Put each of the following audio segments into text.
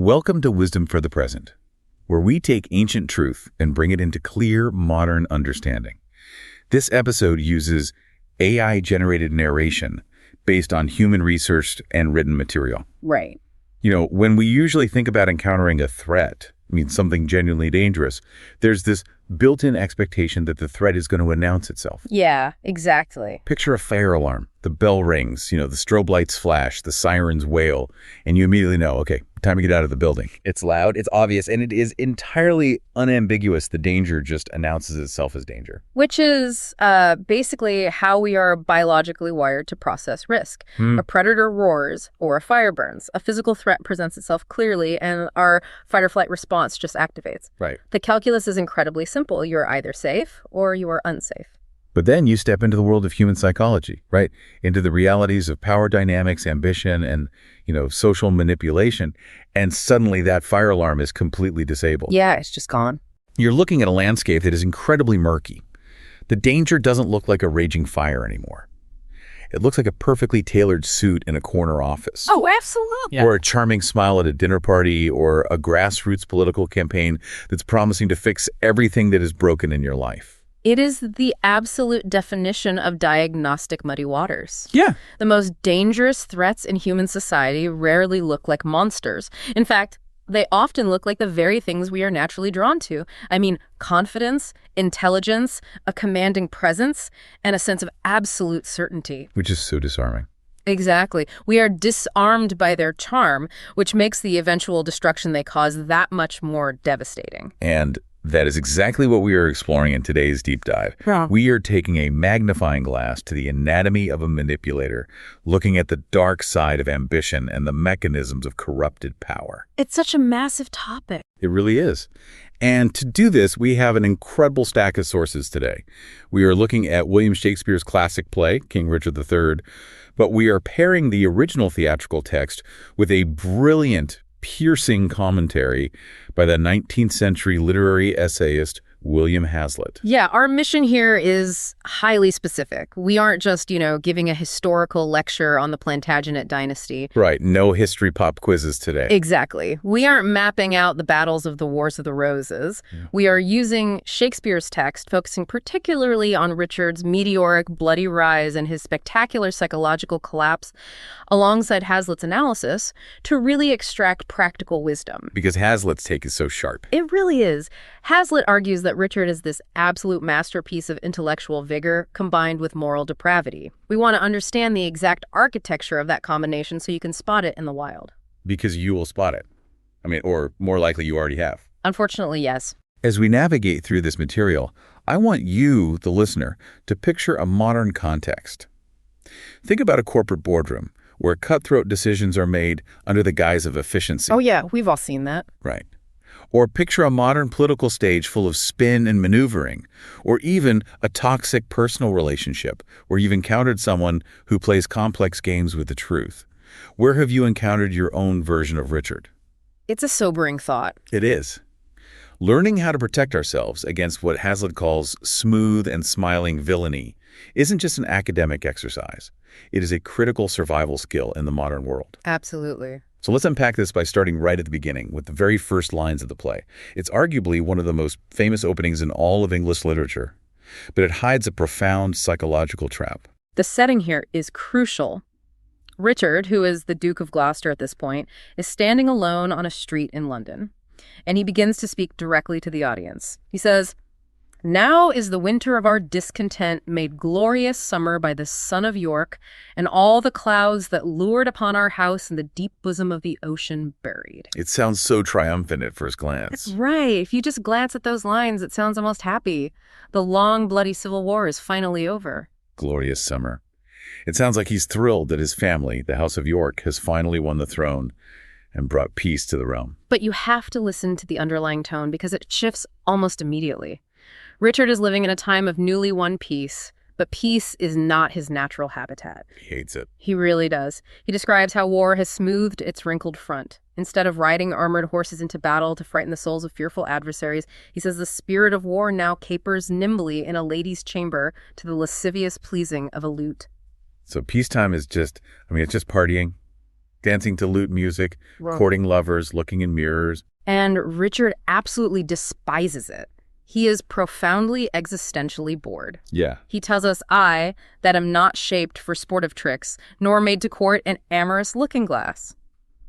Welcome to Wisdom for the Present, where we take ancient truth and bring it into clear, modern understanding. This episode uses AI-generated narration based on human research and written material. Right. When we usually think about encountering a threat, something genuinely dangerous, there's this built-in expectation that the threat is going to announce itself. Yeah, exactly. Picture a fire alarm. The bell rings, the strobe lights flash, the sirens wail, and you immediately know, okay, time to get out of the building. It's loud, it's obvious, and it is entirely unambiguous. The danger just announces itself as danger. Which is basically how we are biologically wired to process risk. A predator roars or a fire burns. A physical threat presents itself clearly, and our fight or flight response just activates. Right. The calculus is incredibly simple. You're either safe or you are unsafe. But then you step into the world of human psychology, right? Into the realities of power dynamics, ambition, and, social manipulation. And suddenly that fire alarm is completely disabled. Yeah, it's just gone. You're looking at a landscape that is incredibly murky. The danger doesn't look like a raging fire anymore. It looks like a perfectly tailored suit in a corner office. Oh, absolutely. Or a charming smile at a dinner party, or a grassroots political campaign that's promising to fix everything that is broken in your life. It is the absolute definition of diagnostic muddy waters. Yeah. The most dangerous threats in human society rarely look like monsters. In fact, they often look like the very things we are naturally drawn to. Confidence, intelligence, a commanding presence, and a sense of absolute certainty. Which is so disarming. Exactly. We are disarmed by their charm, which makes the eventual destruction they cause that much more devastating. And that is exactly what we are exploring in today's deep dive. Yeah. We are taking a magnifying glass to the anatomy of a manipulator, looking at the dark side of ambition and the mechanisms of corrupted power. It's such a massive topic. It really is. And to do this, we have an incredible stack of sources today. We are looking at William Shakespeare's classic play, King Richard III, but we are pairing the original theatrical text with a brilliant, piercing commentary by the 19th century literary essayist William Hazlitt. Yeah, our mission here is highly specific. We aren't just, giving a historical lecture on the Plantagenet dynasty. Right, no history pop quizzes today. Exactly. We aren't mapping out the battles of the Wars of the Roses. Yeah. We are using Shakespeare's text, focusing particularly on Richard's meteoric, bloody rise and his spectacular psychological collapse, alongside Hazlitt's analysis, to really extract practical wisdom. Because Hazlitt's take is so sharp. It really is. Hazlitt argues that Richard is this absolute masterpiece of intellectual vigor combined with moral depravity. We want to understand the exact architecture of that combination so you can spot it in the wild. Because you will spot it. Or more likely you already have. Unfortunately, yes. As we navigate through this material, I want you, the listener, to picture a modern context. Think about a corporate boardroom where cutthroat decisions are made under the guise of efficiency. Oh yeah, we've all seen that. Right. Or picture a modern political stage full of spin and maneuvering, or even a toxic personal relationship where you've encountered someone who plays complex games with the truth. Where have you encountered your own version of Richard? It's a sobering thought. It is. Learning how to protect ourselves against what Hazlitt calls smooth and smiling villainy isn't just an academic exercise. It is a critical survival skill in the modern world. Absolutely. So let's unpack this by starting right at the beginning with the very first lines of the play. It's arguably one of the most famous openings in all of English literature, but it hides a profound psychological trap. The setting here is crucial. Richard, who is the Duke of Gloucester at this point, is standing alone on a street in London, and he begins to speak directly to the audience. He says, "Now is the winter of our discontent made glorious summer by the sun of York, and all the clouds that lured upon our house in the deep bosom of the ocean buried." It sounds so triumphant at first glance. That's right. If you just glance at those lines, it sounds almost happy. The long, bloody Civil War is finally over. Glorious summer. It sounds like he's thrilled that his family, the House of York, has finally won the throne and brought peace to the realm. But you have to listen to the underlying tone because it shifts almost immediately. Richard is living in a time of newly won peace, but peace is not his natural habitat. He hates it. He really does. He describes how war has smoothed its wrinkled front. Instead of riding armored horses into battle to frighten the souls of fearful adversaries, he says the spirit of war now capers nimbly in a lady's chamber to the lascivious pleasing of a lute. So peacetime is just, it's just partying. dancing to lute music, courting lovers, looking in mirrors. And Richard absolutely despises it. He is profoundly existentially bored. Yeah. He tells us, I, that am not shaped for sportive tricks, nor made to court an amorous looking-glass.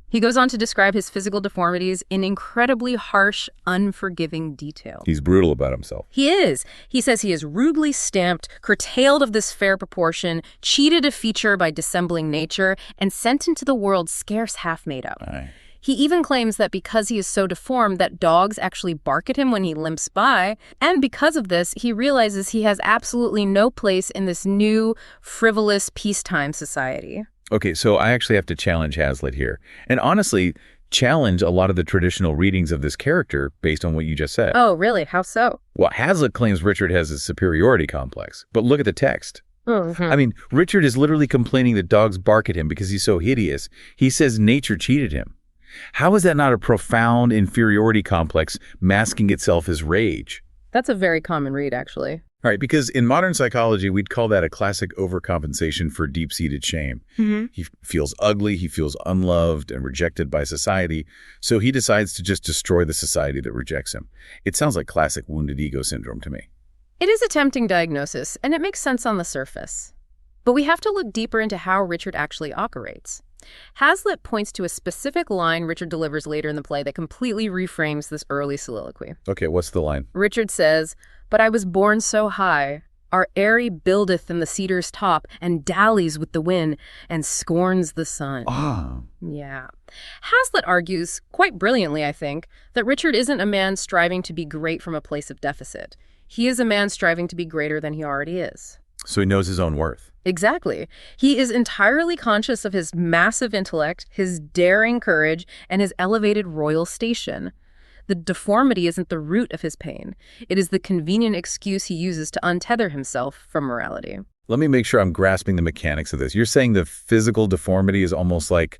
He goes on to describe his physical deformities in incredibly harsh, unforgiving detail. He's brutal about himself. He is. He says he is rudely stamped, curtailed of this fair proportion, cheated a feature by dissembling nature, and sent into the world scarce half made up. Aye. He even claims that because he is so deformed that dogs actually bark at him when he limps by, and because of this, he realizes he has absolutely no place in this new, frivolous, peacetime society. Okay, so I actually have to challenge Hazlitt here. And honestly, challenge a lot of the traditional readings of this character based on what you just said. Oh, really? How so? Well, Hazlitt claims Richard has a superiority complex, but look at the text. I mean, Richard is literally complaining that dogs bark at him because he's so hideous. He says nature cheated him. How is that not a profound inferiority complex masking itself as rage? That's a very common read, actually. All right, because in modern psychology, we'd call that a classic overcompensation for deep-seated shame. He feels ugly, he feels unloved and rejected by society, so he decides to just destroy the society that rejects him. It sounds like classic wounded ego syndrome to me. It is a tempting diagnosis, and it makes sense on the surface. But we have to look deeper into how Richard actually operates. Hazlitt points to a specific line Richard delivers later in the play that completely reframes this early soliloquy. Okay, what's the line? Richard says, "But I was born so high, our eyrie buildeth in the cedar's top, and dallies with the wind, and scorns the sun." Yeah. Hazlitt argues, quite brilliantly I think, that Richard isn't a man striving to be great from a place of deficit. He is a man striving to be greater than he already is. So he knows his own worth. Exactly. He is entirely conscious of his massive intellect, his daring courage, and his elevated royal station. The deformity isn't the root of his pain. It is the convenient excuse he uses to untether himself from morality. Let me make sure I'm grasping the mechanics of this. You're saying the physical deformity is almost like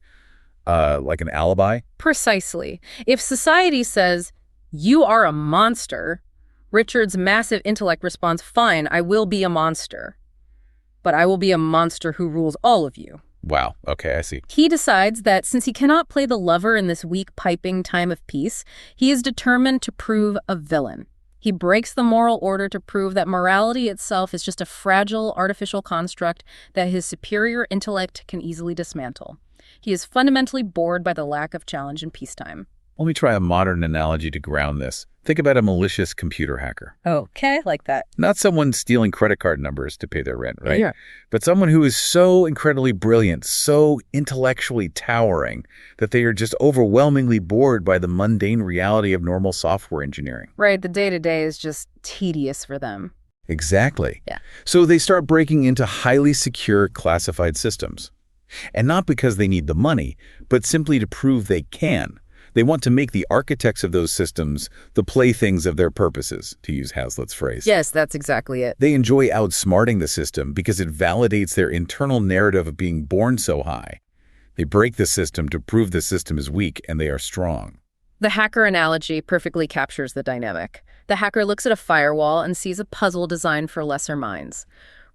an alibi? Precisely. If society says, "You are a monster," Richard's massive intellect responds, "Fine, I will be a monster. But I will be a monster who rules all of you." Wow. Okay, I see. He decides that since he cannot play the lover in this weak, piping time of peace, he is determined to prove a villain. He breaks the moral order to prove that morality itself is just a fragile, artificial construct that his superior intellect can easily dismantle. He is fundamentally bored by the lack of challenge in peacetime. Let me try a modern analogy to ground this. Think about a malicious computer hacker. Okay, like that. Not someone stealing credit card numbers to pay their rent, right? Yeah. But someone who is so incredibly brilliant, so intellectually towering, that they are just overwhelmingly bored by the mundane reality of normal software engineering. Right, the day-to-day is just tedious for them. Exactly. Yeah. So they start breaking into highly secure classified systems. And not because they need the money, but simply to prove they can. They want to make the architects of those systems the playthings of their purposes, to use Hazlitt's phrase. Yes, that's exactly it. They enjoy outsmarting the system because it validates their internal narrative of being born so high. They break the system to prove the system is weak and they are strong. The hacker analogy perfectly captures the dynamic. The hacker looks at a firewall and sees a puzzle designed for lesser minds.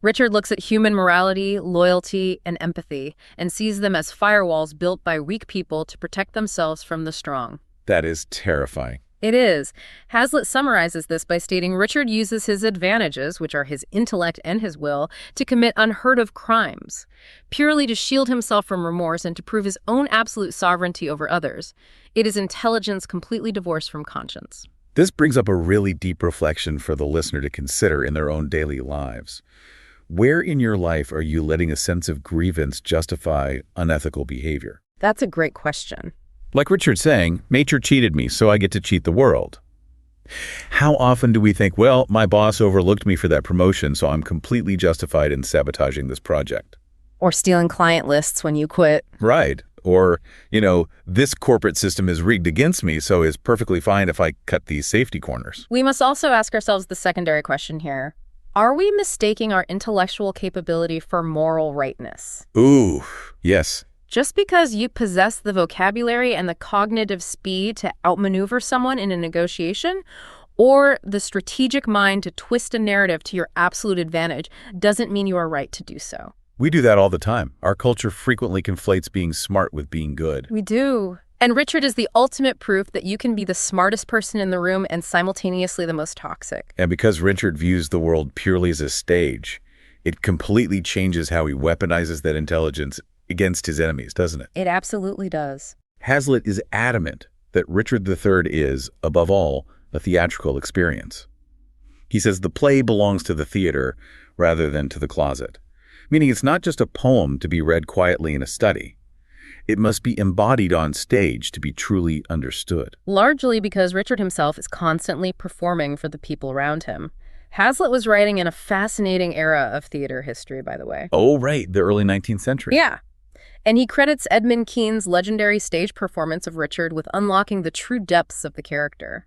Richard looks at human morality, loyalty, and empathy, and sees them as firewalls built by weak people to protect themselves from the strong. That is terrifying. It is. Hazlitt summarizes this by stating Richard uses his advantages, which are his intellect and his will, to commit unheard of crimes, purely to shield himself from remorse and to prove his own absolute sovereignty over others. It is intelligence completely divorced from conscience. This brings up a really deep reflection for the listener to consider in their own daily lives. Where in your life are you letting a sense of grievance justify unethical behavior? That's a great question. Like Richard saying, nature cheated me, so I get to cheat the world. How often do we think, well, my boss overlooked me for that promotion, so I'm completely justified in sabotaging this project? Or stealing client lists when you quit. Right. Or, this corporate system is rigged against me, so it's perfectly fine if I cut these safety corners. We must also ask ourselves the secondary question here. Are we mistaking our intellectual capability for moral rightness? Ooh, yes. Just because you possess the vocabulary and the cognitive speed to outmaneuver someone in a negotiation, or the strategic mind to twist a narrative to your absolute advantage, doesn't mean you are right to do so. We do that all the time. Our culture frequently conflates being smart with being good. We do. And Richard is the ultimate proof that you can be the smartest person in the room and simultaneously the most toxic. And because Richard views the world purely as a stage, it completely changes how he weaponizes that intelligence against his enemies, doesn't it? It absolutely does. Hazlitt is adamant that Richard III is, above all, a theatrical experience. He says the play belongs to the theater rather than to the closet, meaning it's not just a poem to be read quietly in a study. It must be embodied on stage to be truly understood. Largely because Richard himself is constantly performing for the people around him. Hazlitt was writing in a fascinating era of theater history, by the way. Oh, right, the early 19th century. Yeah. And he credits Edmund Kean's legendary stage performance of Richard with unlocking the true depths of the character.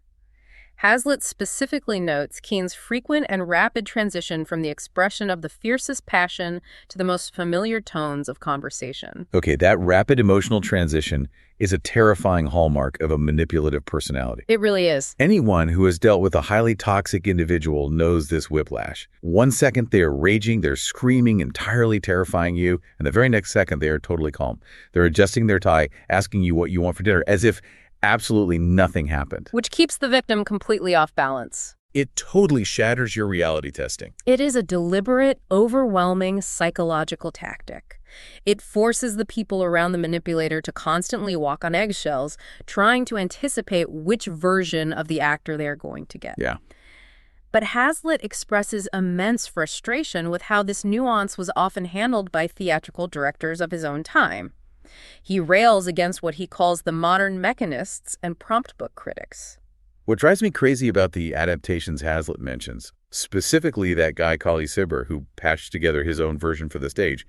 Hazlitt specifically notes Kean's frequent and rapid transition from the expression of the fiercest passion to the most familiar tones of conversation. Okay, that rapid emotional transition is a terrifying hallmark of a manipulative personality. It really is. Anyone who has dealt with a highly toxic individual knows this whiplash. 1 second they are raging, they're screaming, entirely terrifying you, and the very next second they are totally calm. They're adjusting their tie, asking you what you want for dinner, as if absolutely nothing happened. Which keeps the victim completely off balance. It totally shatters your reality testing. It is a deliberate, overwhelming psychological tactic. It forces the people around the manipulator to constantly walk on eggshells, trying to anticipate which version of the actor they are going to get. Yeah. But Hazlitt expresses immense frustration with how this nuance was often handled by theatrical directors of his own time. He rails against what he calls the modern mechanists and prompt book critics. What drives me crazy about the adaptations Hazlitt mentions, specifically that guy Colley Cibber who patched together his own version for the stage,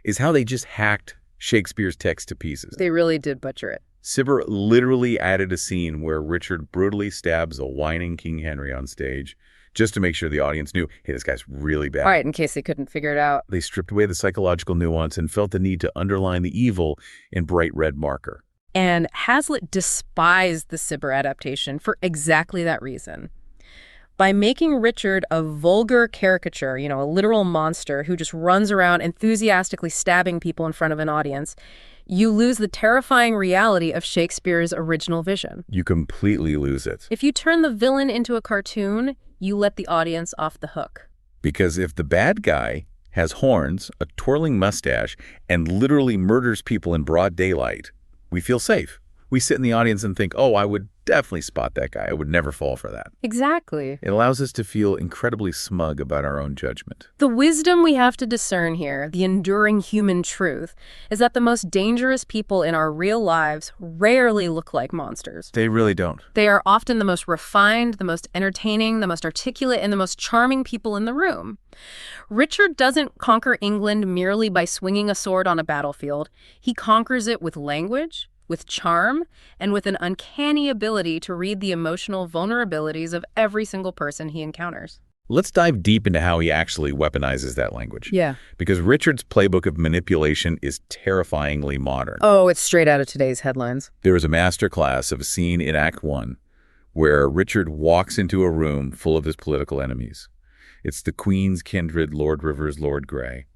is how they just hacked Shakespeare's text to pieces. They really did butcher it. Cibber literally added a scene where Richard brutally stabs a whining King Henry on stage just to make sure the audience knew, hey, this guy's really bad. All right, in case they couldn't figure it out. They stripped away the psychological nuance and felt the need to underline the evil in bright red marker. And Hazlitt despised the Cibber adaptation for exactly that reason. By making Richard a vulgar caricature, a literal monster who just runs around enthusiastically stabbing people in front of an audience, you lose the terrifying reality of Shakespeare's original vision. You completely lose it. If you turn the villain into a cartoon, you let the audience off the hook. Because if the bad guy has horns, a twirling mustache, and literally murders people in broad daylight, we feel safe. We sit in the audience and think, oh, I would definitely spot that guy. I would never fall for that. Exactly. It allows us to feel incredibly smug about our own judgment. The wisdom we have to discern here, the enduring human truth, is that the most dangerous people in our real lives rarely look like monsters. They really don't. They are often the most refined, the most entertaining, the most articulate, and the most charming people in the room. Richard doesn't conquer England merely by swinging a sword on a battlefield. He conquers it with language, with charm, and with an uncanny ability to read the emotional vulnerabilities of every single person he encounters. Let's dive deep into how he actually weaponizes that language. Yeah. Because Richard's playbook of manipulation is terrifyingly modern. Oh, it's straight out of today's headlines. There is a masterclass of a scene in Act 1 where Richard walks into a room full of his political enemies. It's the Queen's kindred, Lord Rivers, Lord Grey.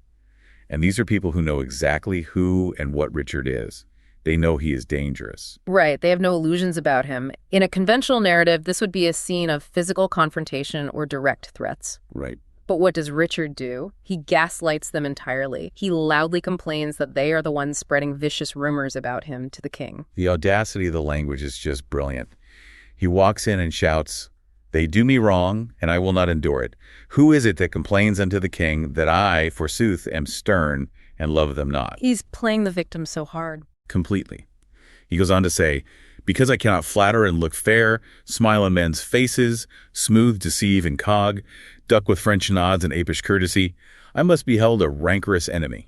And these are people who know exactly who and what Richard is. They know he is dangerous. Right. They have no illusions about him. In a conventional narrative, this would be a scene of physical confrontation or direct threats. Right. But what does Richard do? He gaslights them entirely. He loudly complains that they are the ones spreading vicious rumors about him to the king. The audacity of the language is just brilliant. He walks in and shouts, "They do me wrong, and I will not endure it. Who is it that complains unto the king that I, forsooth, am stern and love them not?" He's playing the victim so hard. Completely. He goes on to say, "Because I cannot flatter and look fair, smile in men's faces, smooth, deceive, and cog, duck with French nods and apish courtesy, I must be held a rancorous enemy.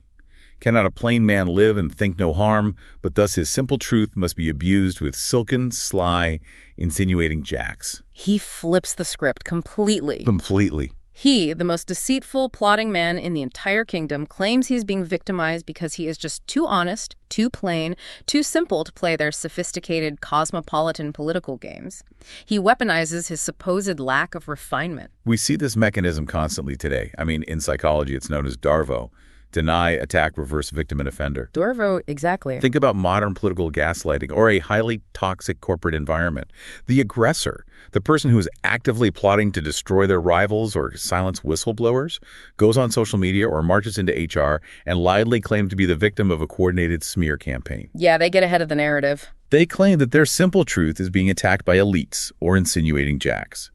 Cannot a plain man live and think no harm, but thus his simple truth must be abused with silken, sly, insinuating jacks." He flips the script completely. Completely. He, the most deceitful, plotting man in the entire kingdom, claims he's being victimized because he is just too honest, too plain, too simple to play their sophisticated, cosmopolitan political games. He weaponizes his supposed lack of refinement. We see this mechanism constantly today. I mean, in psychology, it's known as DARVO, deny, attack, reverse, victim, and offender. DARVO, exactly. Think about modern political gaslighting or a highly toxic corporate environment. The aggressor, the person who is actively plotting to destroy their rivals or silence whistleblowers, goes on social media or marches into HR and loudly claims to be the victim of a coordinated smear campaign. Yeah, they get ahead of the narrative. They claim that their simple truth is being attacked by elites or insinuating jacks.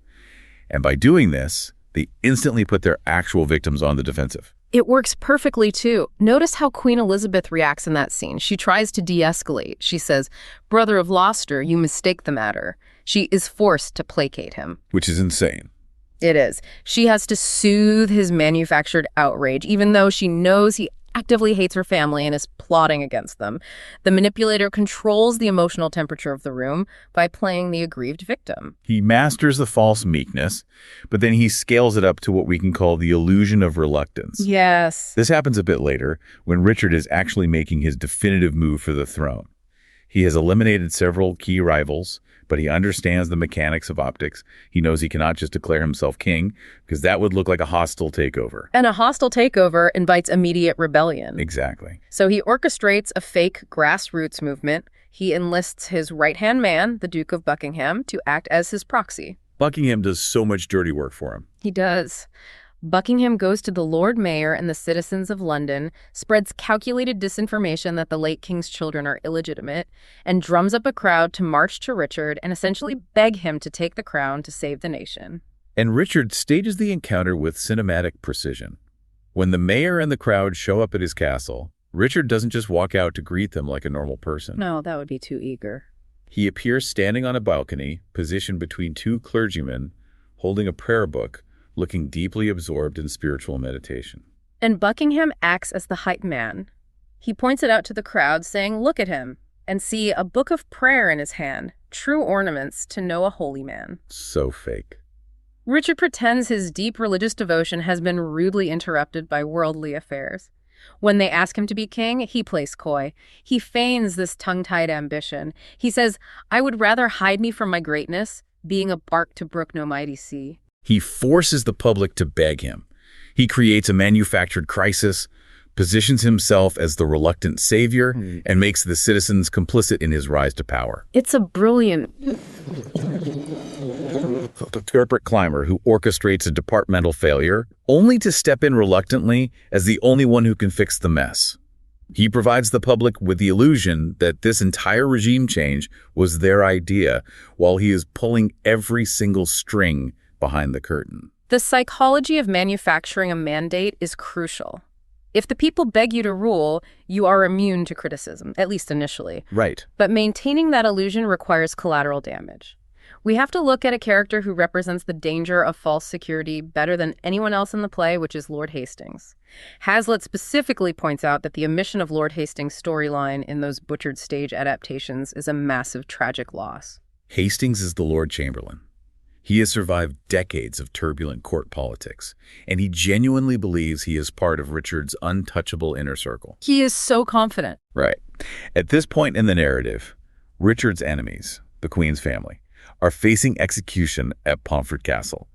And by doing this, they instantly put their actual victims on the defensive. It works perfectly, too. Notice how Queen Elizabeth reacts in that scene. She tries to de-escalate. She says, "Brother of Gloucester, you mistake the matter." She is forced to placate him. Which is insane. It is. She has to soothe his manufactured outrage, even though she knows he actively hates her family and is plotting against them. The manipulator controls the emotional temperature of the room by playing the aggrieved victim. He masters the false meekness, but then he scales it up to what we can call the illusion of reluctance. Yes. This happens a bit later, when Richard is actually making his definitive move for the throne. He has eliminated several key rivals, but he understands the mechanics of optics. He knows he cannot just declare himself king, because that would look like a hostile takeover. And a hostile takeover invites immediate rebellion. Exactly. So he orchestrates a fake grassroots movement. He enlists his right-hand man, the Duke of Buckingham, to act as his proxy. Buckingham does so much dirty work for him. He does. Buckingham goes to the Lord Mayor and the citizens of London, spreads calculated disinformation that the late king's children are illegitimate, and drums up a crowd to march to Richard and essentially beg him to take the crown to save the nation. And Richard stages the encounter with cinematic precision. When the mayor and the crowd show up at his castle, Richard doesn't just walk out to greet them like a normal person. No, that would be too eager. He appears standing on a balcony, positioned between two clergymen, holding a prayer book, looking deeply absorbed in spiritual meditation. And Buckingham acts as the hype man. He points it out to the crowd, saying, "Look at him," and see a book of prayer in his hand, true ornaments to know a holy man. So fake. Richard pretends his deep religious devotion has been rudely interrupted by worldly affairs. When they ask him to be king, he plays coy. He feigns this tongue-tied ambition. He says, "I would rather hide me from my greatness, being a bark to brook no mighty sea." He forces the public to beg him. He creates a manufactured crisis, positions himself as the reluctant savior, and makes the citizens complicit in his rise to power. It's a brilliant Corporate climber who orchestrates a departmental failure, only to step in reluctantly as the only one who can fix the mess. He provides the public with the illusion that this entire regime change was their idea, while he is pulling every single string behind the curtain. The psychology of manufacturing a mandate is crucial. If the people beg you to rule, you are immune to criticism, at least initially. Right. But maintaining that illusion requires collateral damage. We have to look at a character who represents the danger of false security better than anyone else in the play, which is Lord Hastings. Hazlitt specifically points out that the omission of Lord Hastings' storyline in those butchered stage adaptations is a massive tragic loss. Hastings is the Lord Chamberlain. He has survived decades of turbulent court politics, and he genuinely believes he is part of Richard's untouchable inner circle. He is so confident. Right. At this point in the narrative, Richard's enemies, the Queen's family, are facing execution at Pomfret Castle,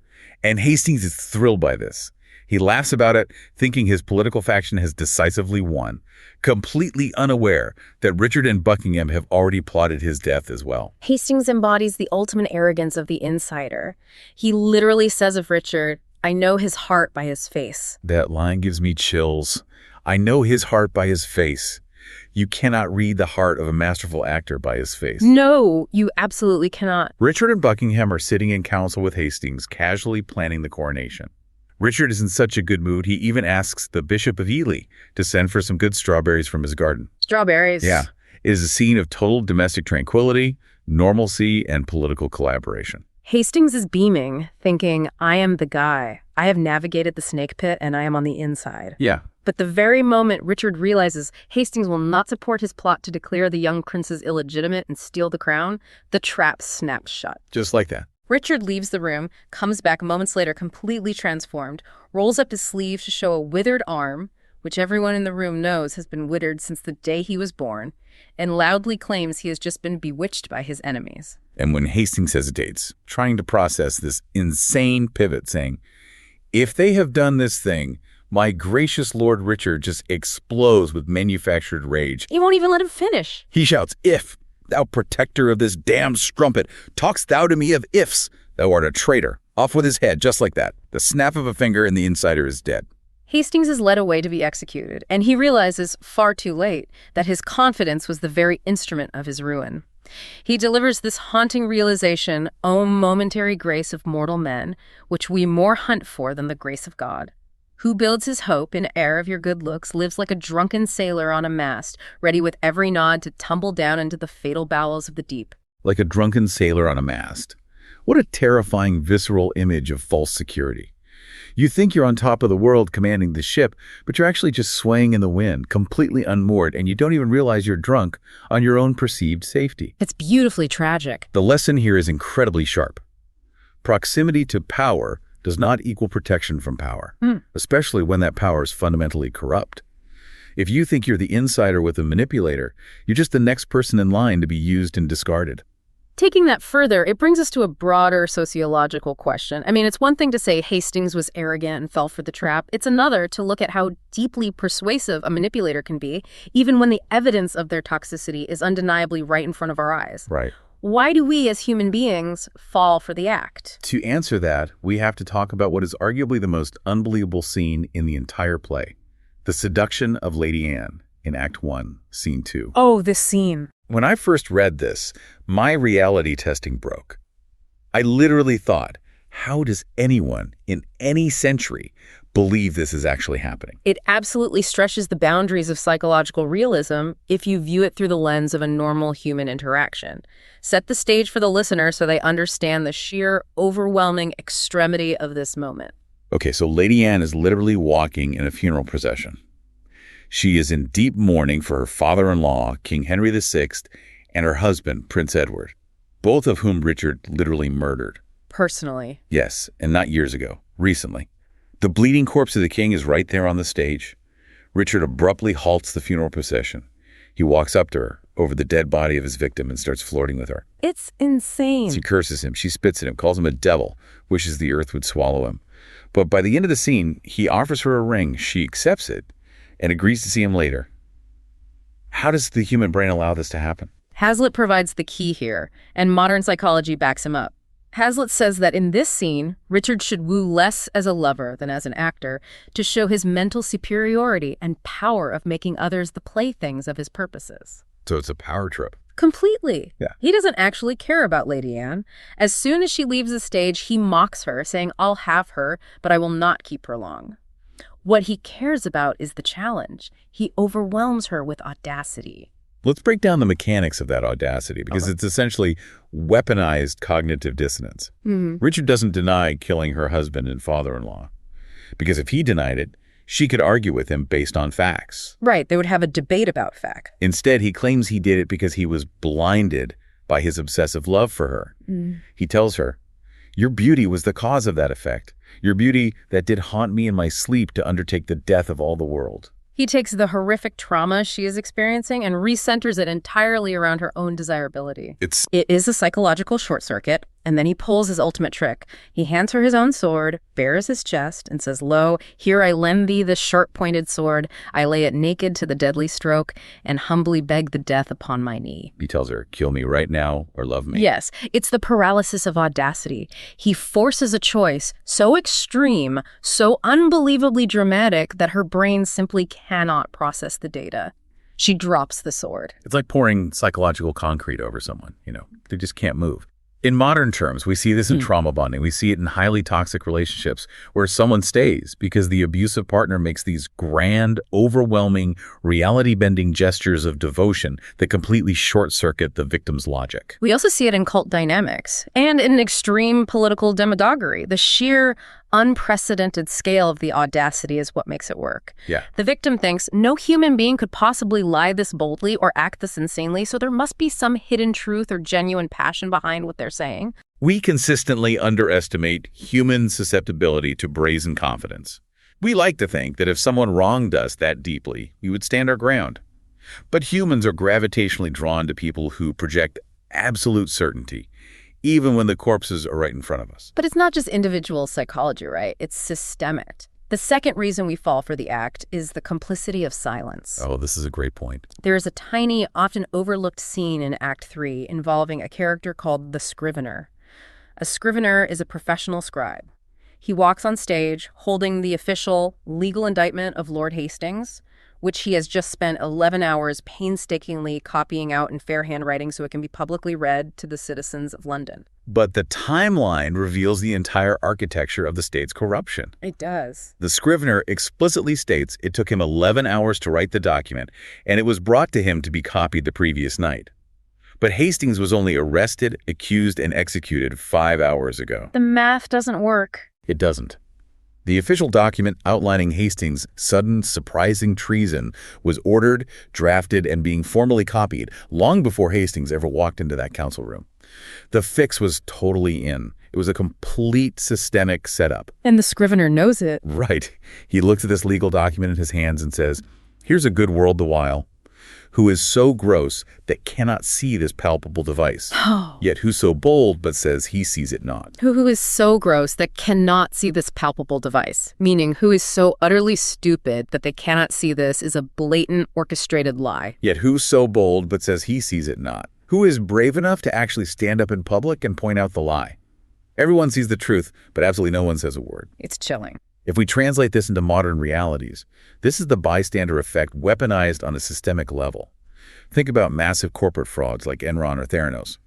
and Hastings is thrilled by this. He laughs about it, thinking his political faction has decisively won, completely unaware that Richard and Buckingham have already plotted his death as well. Hastings embodies the ultimate arrogance of the insider. He literally says of Richard, "I know his heart by his face." That line gives me chills. I know his heart by his face. You cannot read the heart of a masterful actor by his face. No, you absolutely cannot. Richard and Buckingham are sitting in council with Hastings, casually planning the coronation. Richard is in such a good mood, he even asks the Bishop of Ely to send for some good strawberries from his garden. Strawberries. Yeah. It is a scene of total domestic tranquility, normalcy, and political collaboration. Hastings is beaming, thinking, "I am the guy. I have navigated the snake pit and I am on the inside." Yeah. But the very moment Richard realizes Hastings will not support his plot to declare the young princes illegitimate and steal the crown, the trap snaps shut. Just like that. Richard leaves the room, comes back moments later completely transformed, rolls up his sleeve to show a withered arm, which everyone in the room knows has been withered since the day he was born, and loudly claims he has just been bewitched by his enemies. And when Hastings hesitates, trying to process this insane pivot, saying, "If they have done this thing, My gracious Lord Richard just explodes with manufactured rage. He won't even let him finish. He shouts, "If, thou protector of this damned strumpet, talkst thou to me of ifs, thou art a traitor." Off with his head, just like that. The snap of a finger and the insider is dead. Hastings is led away to be executed, and he realizes, far too late, that his confidence was the very instrument of his ruin. He delivers this haunting realization, "O momentary grace of mortal men, which we more hunt for than the grace of God. Who builds his hope in air of your good looks lives like a drunken sailor on a mast, ready with every nod to tumble down into the fatal bowels of the deep." Like a drunken sailor on a mast. What a terrifying, visceral image of false security. You think you're on top of the world commanding the ship, but you're actually just swaying in the wind, completely unmoored, and you don't even realize you're drunk on your own perceived safety. It's beautifully tragic. The lesson here is incredibly sharp. Proximity to power does not equal protection from power, especially when that power is fundamentally corrupt. If you think you're the insider with a manipulator, you're just the next person in line to be used and discarded. Taking that further, it brings us to a broader sociological question. I mean, it's one thing to say Hastings was arrogant and fell for the trap. It's another to look at how deeply persuasive a manipulator can be, even when the evidence of their toxicity is undeniably right in front of our eyes. Right. Why do we as human beings fall for the act? To answer that, we have to talk about what is arguably the most unbelievable scene in the entire play. The seduction of Lady Anne in Act 1, Scene 2. Oh, this scene. When I first read this, my reality testing broke. I literally thought, how does anyone in any century believe this is actually happening? It absolutely stretches the boundaries of psychological realism if you view it through the lens of a normal human interaction. Set the stage for the listener so they understand the sheer, overwhelming extremity of this moment. Okay, so Lady Anne is literally walking in a funeral procession. She is in deep mourning for her father-in-law, King Henry VI, and her husband, Prince Edward, both of whom Richard literally murdered. Personally. Yes, and not years ago, recently. The bleeding corpse of the king is right there on the stage. Richard abruptly halts the funeral procession. He walks up to her, over the dead body of his victim, and starts flirting with her. It's insane. She curses him, she spits at him, calls him a devil, wishes the earth would swallow him. But by the end of the scene, he offers her a ring. She accepts it and agrees to see him later. How does the human brain allow this to happen? Hazlitt provides the key here, and modern psychology backs him up. Hazlitt says that in this scene, Richard should woo less as a lover than as an actor to show his mental superiority and power of making others the playthings of his purposes. So it's a power trip. Completely. Yeah. He doesn't actually care about Lady Anne. As soon as she leaves the stage, he mocks her, saying, "I'll have her, but I will not keep her long." What he cares about is the challenge. He overwhelms her with audacity. Let's break down the mechanics of that audacity, because it's essentially weaponized cognitive dissonance. Richard doesn't deny killing her husband and father-in-law, because if he denied it, she could argue with him based on facts. Right, they would have a debate about fact. Instead, he claims he did it because he was blinded by his obsessive love for her. He tells her, "Your beauty was the cause of that effect. Your beauty that did haunt me in my sleep to undertake the death of all the world." He takes the horrific trauma she is experiencing and recenters it entirely around her own desirability. It is a psychological short circuit, and then he pulls his ultimate trick. He hands her his own sword, bares his chest, and says, "Lo, here I lend thee this sharp-pointed sword. I lay it naked to the deadly stroke, and humbly beg the death upon my knee." He tells her, "Kill me right now or love me." Yes, it's the paralysis of audacity. He forces a choice so extreme, so unbelievably dramatic that her brain simply cannot process the data. She drops the sword. It's like pouring psychological concrete over someone. They just can't move. In modern terms, we see this in trauma bonding. We see it in highly toxic relationships where someone stays because the abusive partner makes these grand, overwhelming, reality-bending gestures of devotion that completely short-circuit the victim's logic. We also see it in cult dynamics and in extreme political demagoguery. The sheer unprecedented scale of the audacity is what makes it work. Yeah. The victim thinks no human being could possibly lie this boldly or act this insanely, so there must be some hidden truth or genuine passion behind what they're saying. We consistently underestimate human susceptibility to brazen confidence. We like to think that if someone wronged us that deeply, we would stand our ground. But humans are gravitationally drawn to people who project absolute certainty, even when the corpses are right in front of us. But it's not just individual psychology, right? It's systemic. The second reason we fall for the act is the complicity of silence. Oh, this is a great point. There is a tiny, often overlooked scene in Act 3 involving a character called the Scrivener. A scrivener is a professional scribe. He walks on stage holding the official legal indictment of Lord Hastings, which he has just spent 11 hours painstakingly copying out in fair handwriting so it can be publicly read to the citizens of London. But the timeline reveals the entire architecture of the state's corruption. It does. The scrivener explicitly states it took him 11 hours to write the document, and it was brought to him to be copied the previous night. But Hastings was only arrested, accused, and executed 5 hours ago. The math doesn't work. It doesn't. The official document outlining Hastings' sudden, surprising treason was ordered, drafted, and being formally copied long before Hastings ever walked into that council room. The fix was totally in. It was a complete systemic setup. And the scrivener knows it. Right. He looks at this legal document in his hands and says, "Here's a good world the while, who is so gross that cannot see this palpable device, yet who so bold but says he sees it not." Who is so gross that cannot see this palpable device, meaning who is so utterly stupid that they cannot see this is a blatant orchestrated lie. Yet who so bold but says he sees it not? Who is brave enough to actually stand up in public and point out the lie? Everyone sees the truth, but absolutely no one says a word. It's chilling. If we translate this into modern realities, this is the bystander effect weaponized on a systemic level. Think about massive corporate frauds like Enron or Theranos.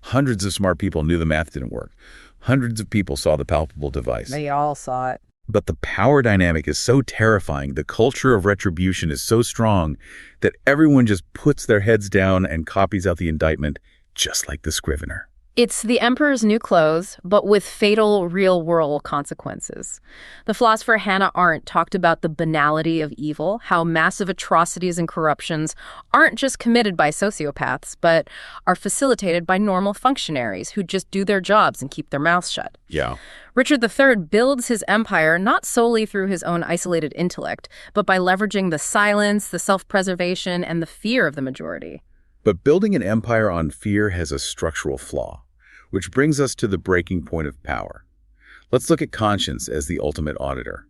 Hundreds of smart people knew the math didn't work. Hundreds of people saw the palpable device. They all saw it. But the power dynamic is so terrifying, the culture of retribution is so strong, that everyone just puts their heads down and copies out the indictment, just like the scrivener. It's the emperor's new clothes, but with fatal real-world consequences. The philosopher Hannah Arendt talked about the banality of evil, how massive atrocities and corruptions aren't just committed by sociopaths, but are facilitated by normal functionaries who just do their jobs and keep their mouths shut. Yeah. Richard III builds his empire not solely through his own isolated intellect, but by leveraging the silence, the self-preservation, and the fear of the majority. But building an empire on fear has a structural flaw, which brings us to the breaking point of power. Let's look at conscience as the ultimate auditor.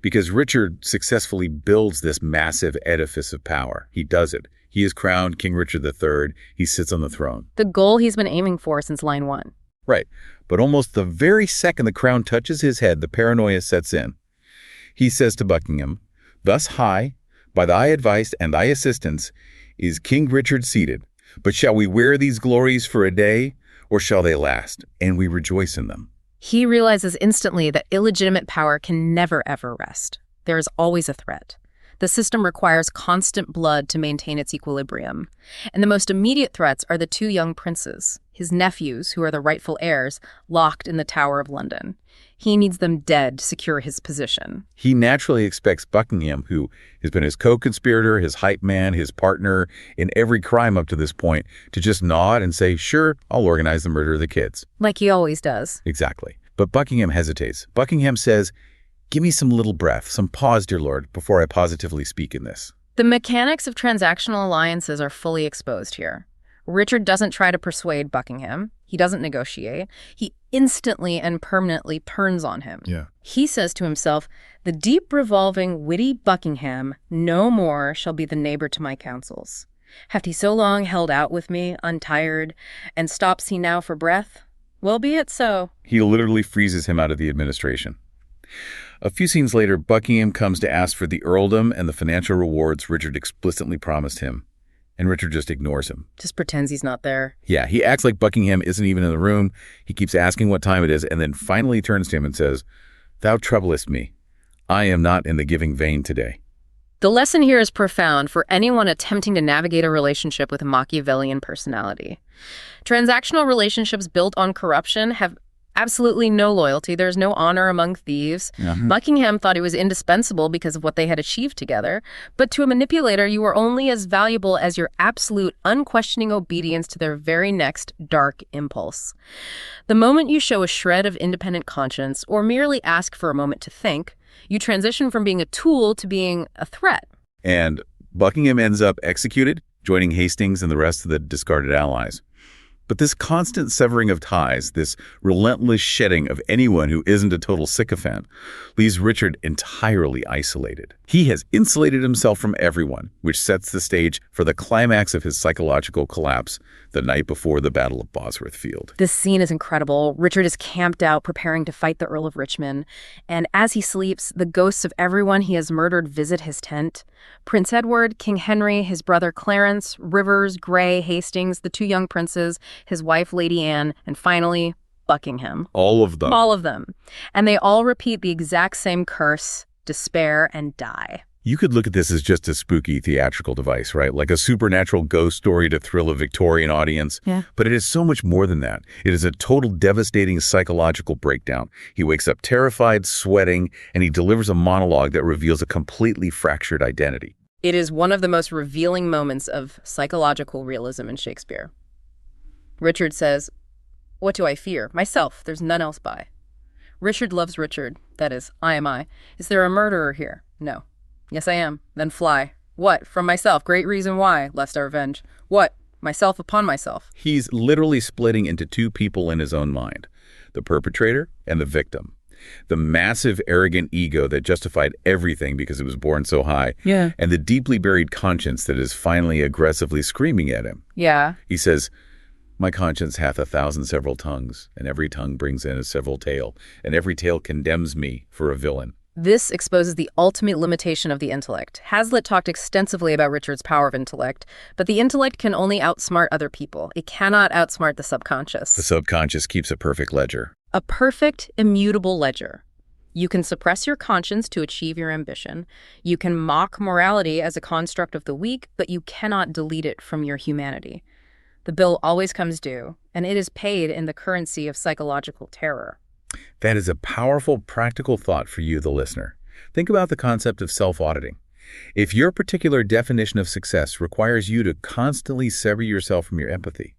Because Richard successfully builds this massive edifice of power. He does it. He is crowned King Richard III. He sits on the throne. The goal he's been aiming for since line 1. Right. But almost the very second the crown touches his head, the paranoia sets in. He says to Buckingham, "Thus high, by thy advice and thy assistance, is King Richard seated. But shall we wear these glories for a day, or shall they last, and we rejoice in them?" He realizes instantly that illegitimate power can never, ever rest. There is always a threat. The system requires constant blood to maintain its equilibrium. And the most immediate threats are the 2 young princes, his nephews, who are the rightful heirs, locked in the Tower of London. He needs them dead to secure his position. He naturally expects Buckingham, who has been his co-conspirator, his hype man, his partner in every crime up to this point, to just nod and say, "Sure, I'll organize the murder of the kids." Like he always does. Exactly. But Buckingham hesitates. Buckingham says, "Give me some little breath, some pause, dear lord, before I positively speak in this." The mechanics of transactional alliances are fully exposed here. Richard doesn't try to persuade Buckingham. He doesn't negotiate. He instantly and permanently turns on him. Yeah. He says to himself, "The deep revolving, witty Buckingham no more shall be the neighbor to my counsels. Hath he so long held out with me, untired, and stops he now for breath? Well, be it so." He literally freezes him out of the administration. A few scenes later, Buckingham comes to ask for the earldom and the financial rewards Richard explicitly promised him, and Richard just ignores him. Just pretends he's not there. Yeah, he acts like Buckingham isn't even in the room. He keeps asking what time it is, and then finally turns to him and says, "Thou troublest me. I am not in the giving vein today." The lesson here is profound for anyone attempting to navigate a relationship with a Machiavellian personality. Transactional relationships built on corruption have absolutely no loyalty. There's no honor among thieves. Buckingham thought he was indispensable because of what they had achieved together. But to a manipulator, you are only as valuable as your absolute, unquestioning obedience to their very next dark impulse. The moment you show a shred of independent conscience or merely ask for a moment to think, you transition from being a tool to being a threat. And Buckingham ends up executed, joining Hastings and the rest of the discarded allies. But this constant severing of ties, this relentless shedding of anyone who isn't a total sycophant, leaves Richard entirely isolated. He has insulated himself from everyone, which sets the stage for the climax of his psychological collapse the night before the Battle of Bosworth Field. This scene is incredible. Richard is camped out preparing to fight the Earl of Richmond, and as he sleeps, the ghosts of everyone he has murdered visit his tent. Prince Edward, King Henry, his brother Clarence, Rivers, Grey, Hastings, the two young princes, his wife Lady Anne, and finally, Buckingham. All of them. All of them. And they all repeat the exact same curse, despair, and die. You could look at this as just a spooky theatrical device, right? Like a supernatural ghost story to thrill a Victorian audience. Yeah. But it is so much more than that. It is a total devastating psychological breakdown. He wakes up terrified, sweating, and he delivers a monologue that reveals a completely fractured identity. It is one of the most revealing moments of psychological realism in Shakespeare. Richard says, "What do I fear? Myself. There's none else by." Richard loves Richard. That is, I am I. Is there a murderer here? No. Yes, I am. Then fly. What? From myself. Great reason why, lest I revenge. What? Myself upon myself. He's literally splitting into two people in his own mind, the perpetrator and the victim. The massive, arrogant ego that justified everything because it was born so high, and the deeply buried conscience that is finally aggressively screaming at him. Yeah. He says, "My conscience hath 1,000 several tongues, and every tongue brings in a several tale, and every tale condemns me for a villain." This exposes the ultimate limitation of the intellect. Hazlitt talked extensively about Richard's power of intellect, but the intellect can only outsmart other people. It cannot outsmart the subconscious. The subconscious keeps a perfect ledger. A perfect, immutable ledger. You can suppress your conscience to achieve your ambition. You can mock morality as a construct of the weak, but you cannot delete it from your humanity. The bill always comes due, and it is paid in the currency of psychological terror. That is a powerful, practical thought for you, the listener. Think about the concept of self-auditing. If your particular definition of success requires you to constantly sever yourself from your empathy,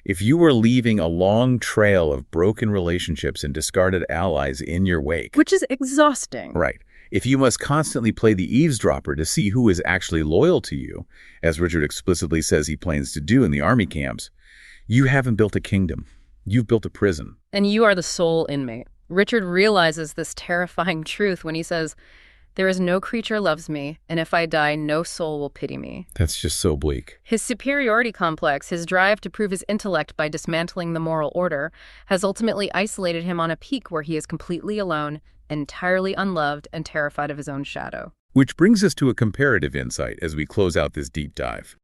if you were leaving a long trail of broken relationships and discarded allies in your wake, which is exhausting. Right. If you must constantly play the eavesdropper to see who is actually loyal to you, as Richard explicitly says he plans to do in the army camps, you haven't built a kingdom. You've built a prison. And you are the sole inmate. Richard realizes this terrifying truth when he says, "There is no creature loves me, and if I die, no soul will pity me." That's just so bleak. His superiority complex, his drive to prove his intellect by dismantling the moral order, has ultimately isolated him on a peak where he is completely alone, entirely unloved, and terrified of his own shadow. Which brings us to a comparative insight as we close out this deep dive.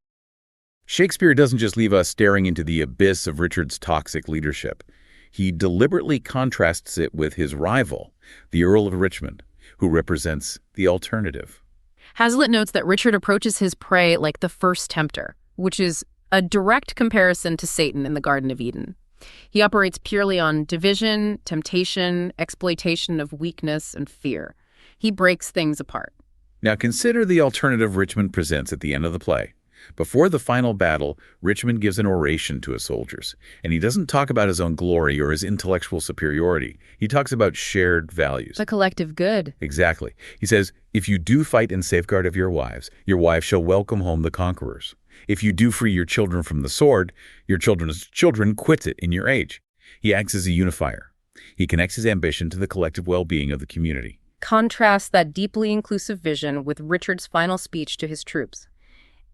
Shakespeare doesn't just leave us staring into the abyss of Richard's toxic leadership. He deliberately contrasts it with his rival, the Earl of Richmond, who represents the alternative. Hazlitt notes that Richard approaches his prey like the first tempter, which is a direct comparison to Satan in the Garden of Eden. He operates purely on division, temptation, exploitation of weakness, and fear. He breaks things apart. Now consider the alternative Richmond presents at the end of the play. Before the final battle, Richmond gives an oration to his soldiers, and he doesn't talk about his own glory or his intellectual superiority. He talks about shared values. The collective good. Exactly. He says, "If you do fight in safeguard of your wives shall welcome home the conquerors. If you do free your children from the sword, your children's children quits it in your age." He acts as a unifier. He connects his ambition to the collective well-being of the community. Contrast that deeply inclusive vision with Richard's final speech to his troops.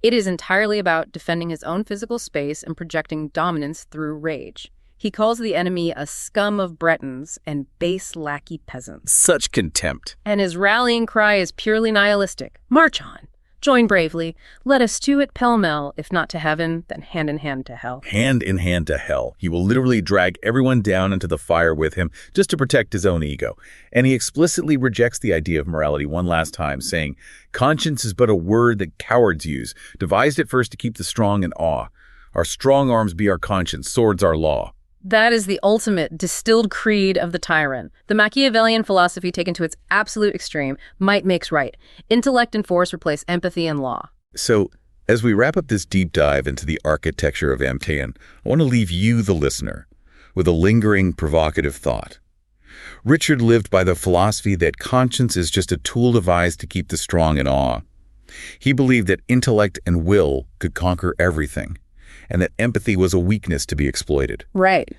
It is entirely about defending his own physical space and projecting dominance through rage. He calls the enemy a scum of Bretons and base lackey peasants. Such contempt. And his rallying cry is purely nihilistic. March on. Join bravely. Let us to it pell-mell, if not to heaven, then hand in hand to hell. Hand in hand to hell. He will literally drag everyone down into the fire with him just to protect his own ego. And he explicitly rejects the idea of morality one last time, saying, "Conscience is but a word that cowards use, devised at first to keep the strong in awe. Our strong arms be our conscience, swords our law." That is the ultimate distilled creed of the tyrant. The Machiavellian philosophy taken to its absolute extreme. Might makes right. Intellect and force replace empathy and law. So, as we wrap up this deep dive into the architecture of Amtean, I want to leave you, the listener, with a lingering, provocative thought. Richard lived by the philosophy that conscience is just a tool devised to keep the strong in awe. He believed that intellect and will could conquer everything. and that empathy was a weakness to be exploited. Right.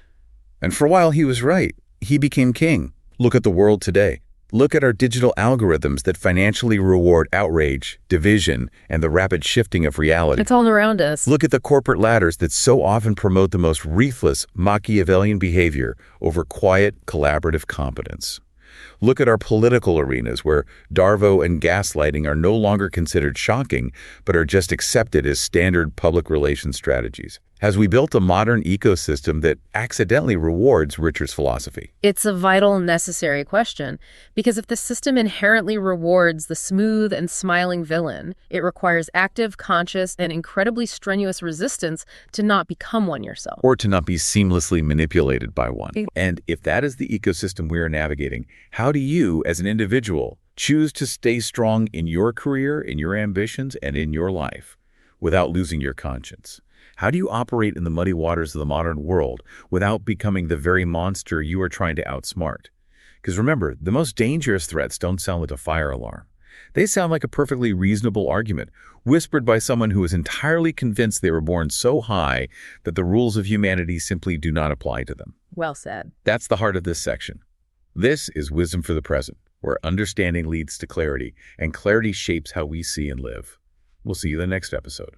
And for a while he was right. He became king. Look at the world today. Look at our digital algorithms that financially reward outrage, division, and the rapid shifting of reality. It's all around us. Look at the corporate ladders that so often promote the most ruthless, Machiavellian behavior over quiet, collaborative competence. Look at our political arenas where DARVO and gaslighting are no longer considered shocking, but are just accepted as standard public relations strategies. Has we built a modern ecosystem that accidentally rewards Richard's philosophy? It's a vital, necessary question, because if the system inherently rewards the smooth and smiling villain, it requires active, conscious, and incredibly strenuous resistance to not become one yourself. Or to not be seamlessly manipulated by one. And if that is the ecosystem we are navigating, how do you, as an individual, choose to stay strong in your career, in your ambitions, and in your life without losing your conscience? How do you operate in the muddy waters of the modern world without becoming the very monster you are trying to outsmart? Because remember, the most dangerous threats don't sound like a fire alarm. They sound like a perfectly reasonable argument, whispered by someone who is entirely convinced they were born so high that the rules of humanity simply do not apply to them. Well said. That's the heart of this section. This is Wisdom for the Present, where understanding leads to clarity, and clarity shapes how we see and live. We'll see you in the next episode.